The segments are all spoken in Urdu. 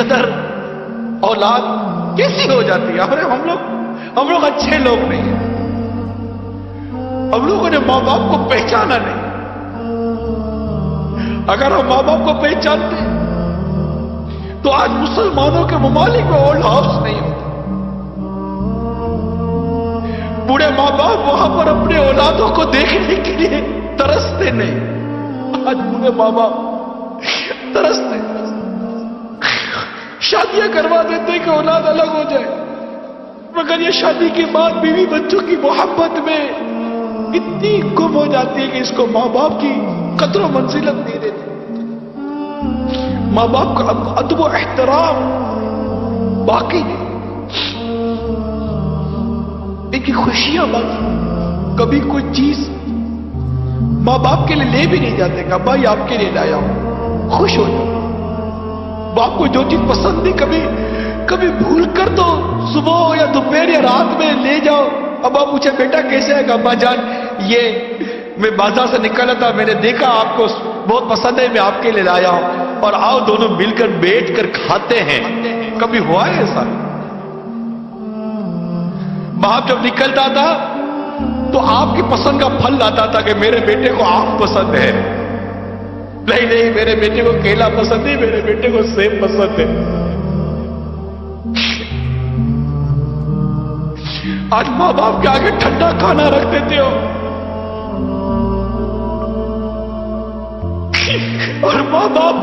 قدر اولاد کیسی ہو جاتی ہے. ہم لوگ اچھے لوگ نہیں ہیں. ہم لوگوں نے ماں باپ کو پہچانا نہیں. اگر ہم ماں باپ کو پہچانتے تو آج مسلمانوں کے ممالک میں اولڈ ہاؤس نہیں ہوتا. بوڑھے ماں باپ وہاں پر اپنے اولادوں کو دیکھنے کے لیے ترستے نہیں. آج بوڑھے ماں باپ ترستے, شادیاں کروا دیتے کہ اولاد الگ ہو جائے, مگر یہ شادی کے بعد بیوی بچوں کی محبت میں اتنی گم ہو جاتی ہے کہ اس کو ماں باپ کی قدر و منزلت نہیں دیتے. ماں باپ کا ادب و احترام باقی نہیں, ان کی خوشیاں باقی. کبھی کوئی چیز ماں باپ کے لیے لے بھی نہیں جاتے کہ بھائی آپ کے لیے لایا ہوں, خوش ہو جاؤ. باپ کو جو چیز پسند نہیں کبھی بھول کر تو صبح ہو یا دوپہر یا رات میں لے جاؤ. اب آپ پوچھے بیٹا کیسے ہے؟ ابا جان یہ میں بازار سے نکلا تھا, میں نے دیکھا آپ کو بہت پسند ہے, میں آپ کے لیے لایا ہوں, اور آؤ دونوں مل کر بیٹھ کر کھاتے ہیں. کبھی ہوا ہے ایسا؟ باپ جب نکلتا تھا تو آپ کی پسند کا پھل لاتا تھا کہ میرے بیٹے کو آم پسند ہے, نہیں میرے بیٹے کو کیلا پسند ہے, میرے بیٹے کو سیب پسند ہے. آج ماں باپ کے آگے ٹھنڈا کھانا رکھ دیتے ہو, اور ماں باپ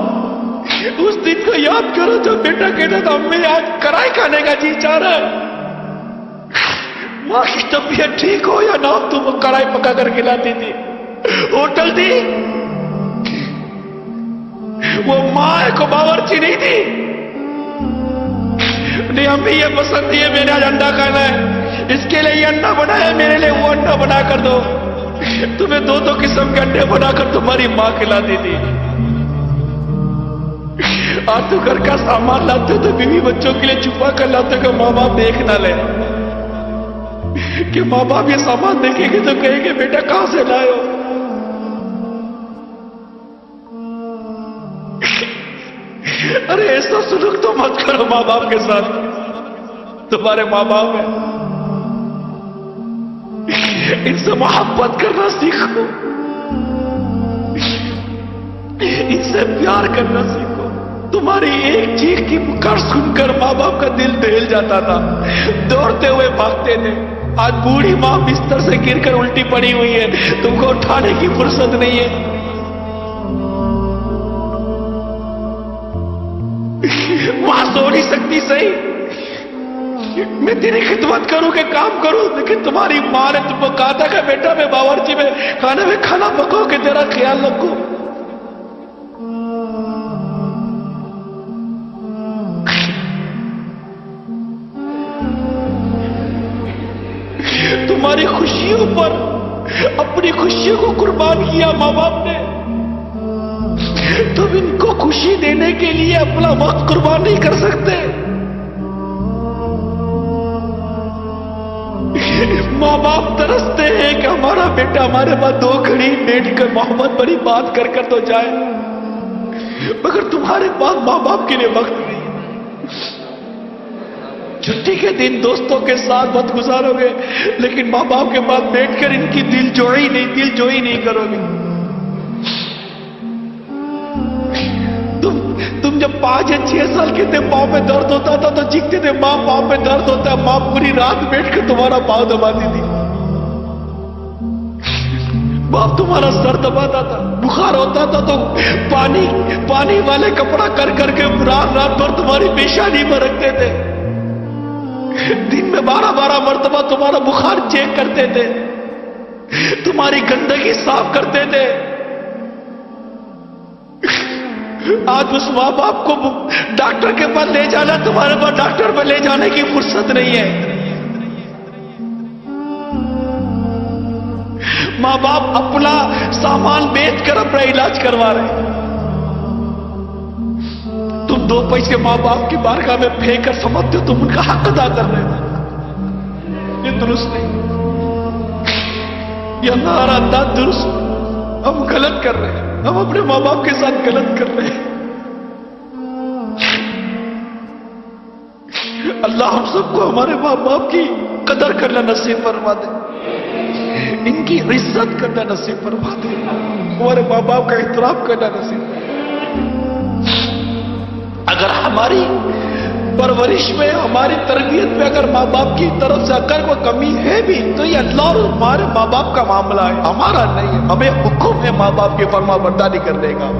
اس دن کو یاد کرو جب بیٹا کہتا تھا امی آج کڑھائی کھانے کا جی چاہ رہا ہے. ماں کی طبیعت ٹھیک ہو یا نہ ہو تم کڑھائی پکا کر کھلاتی تھی. ہوٹل تھی, وہ ماں کو باورچی نہیں تھی. نہیں امی یہ پسند نہیں ہے, میں نے آج انڈا کھانا ہے, اس کے لیے یہ انڈا بنایا, میرے لیے وہ انڈا بنا کر دو. تمہیں دو قسم کے انڈے بنا کر تمہاری ماں کھلاتی تھی. آج تو گھر کا سامان لاتے تو بیوی بچوں کے لیے چھپا کر لاتے کہ ماں باپ دیکھ نہ لے, کہ ماں باپ یہ سامان دیکھیں گے تو کہیں گے بیٹا کہاں سے لائے ہو. ارے ایسا سلوک تو مت کرو ماں باپ کے ساتھ. تمہارے ماں باپ ہیں, ان سے محبت کرنا سیکھو, ان سے پیار کرنا سیکھو. تمہاری ایک چیخ کی پکار سن کر ماں باپ کا دل دہل جاتا تھا, دوڑتے ہوئے بھاگتے تھے. آج بوڑھی ماں بستر سے گر کر الٹی پڑی ہوئی ہے, تم کو اٹھانے کی فرصت نہیں ہے. وہاں سو نہیں سکتی صحیح, میں تیری خدمت کروں کہ کام کروں, لیکن تمہاری ماں نے تم کو کہا تھا کہ بیٹا میں باورچی میں کھانا پکاؤ کہ تیرا خیال رکھوں. تمہاری خوشیوں پر اپنی خوشیوں کو قربان کیا ماں باپ نے. تم ان کو خوشی دینے کے لیے اپنا وقت قربان نہیں کر سکتے. ماں باپ ترستے ہیں کہ ہمارا بیٹا ہمارے پاس 2 گھڑی بیٹھ کر محبت بڑی بات کر تو جائے, مگر تمہارے پاس ماں باپ کے لیے وقت نہیں. چھٹی کے دن دوستوں کے ساتھ وقت گزارو گے, لیکن ماں باپ کے پاس بیٹھ کر ان کی دل جوئی نہیں کرو گے. تم جب 5 یا 6 سال کے تھے, پاؤں میں درد ہوتا تھا تو چیختے تھے ماں پاؤں میں درد ہوتا ہے. ماں پوری رات بیٹھ کر تمہارا پاؤں دباتی تھی. باپ تمہارا سر دباتا تھا. بخار ہوتا تھا تو پانی والے کپڑا کر کے رات بھر تمہاری پیشانی میں رکھتے تھے. دن میں 12 مرتبہ تمہارا بخار چیک کرتے تھے, تمہاری گندگی صاف کرتے تھے. آج اس ماں باپ کو ڈاکٹر کے پاس لے جانا, تمہارے پاس ڈاکٹر پہ لے جانے کی فرصت نہیں ہے. ماں باپ اپنا سامان بیچ کر اپنا علاج کروا رہے ہیں. تم 2 پیسے ماں باپ کی بارگاہ میں پھینک کر سمجھتے ہو تم ان کا حق ادا کر رہے ہو. یہ درست نہیں, یہ ہمارا انداز درست. ہم غلط کر رہے ہیں, ہم اپنے ماں باپ کے ساتھ غلط کر رہے ہیں. اللہ ہم سب کو ہمارے ماں باپ کی قدر کرنا نصیب فرما دے، ان کی عزت کرنا نصیب فرما دے، ہمارے ماں باپ کا احترام کرنا نصیب فرما دے۔ اگر ہماری پرورش میں، ہماری تربیت میں اگر ماں باپ کی طرف سے اگر کوئی کمی ہے بھی تو یہ اللہ اور ہمارے ماں باپ کا معاملہ ہے، ہمارا نہیں ہے۔ ہمیں حکم ہے ماں باپ کی فرما برداری کرنے کا،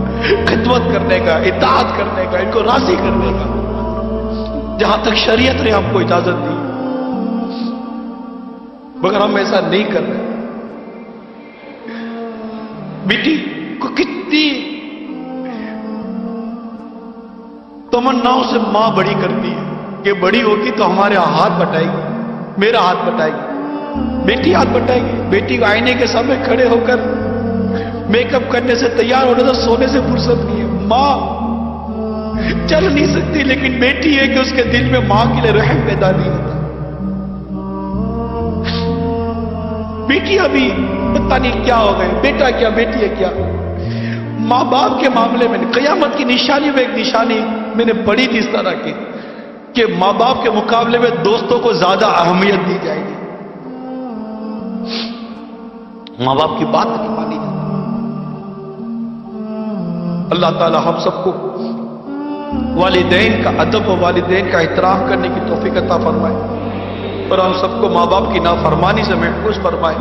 خدمت کرنے کا، اطاعت کرنے کا، ان کو راضی کرنے کا، جہاں تک شریعت نے ہم کو اجازت دی، مگر ہم ایسا نہیں کر رہے۔ بیٹی کو کتنی تمناؤں سے ماں بڑی کرتی ہے کہ بڑی ہوگی تو ہمارے ہاتھ بٹائے گی، میرا ہاتھ بٹائے گی، بیٹی ہاتھ بٹائے گی۔ بیٹی کو آئینے کے سامنے کھڑے ہو کر میک اپ کرنے سے، تیار ہونے سے، سونے سے فرصت نہیں ہے۔ ماں چل نہیں سکتی، لیکن بیٹی ہے کہ اس کے دل میں ماں کے لیے رحم پیدا نہیں ہوتا۔ بیٹی ابھی پتہ نہیں کیا ہو گئے، بیٹا کیا بیٹی ہے کیا۔ ماں باپ کے معاملے میں قیامت کی نشانی میں ایک نشانی میں نے پڑھی تھی اس طرح کی کہ ماں باپ کے مقابلے میں دوستوں کو زیادہ اہمیت دی جائے گی، ماں باپ کی بات نہیں مانی جاتی۔ اللہ تعالی ہم سب کو والدین کا ادب و والدین کا احترام کرنے کی توفیق عطا فرمائے، اور ہم سب کو ماں باپ کی نافرمانی سے محفوظ فرمائے۔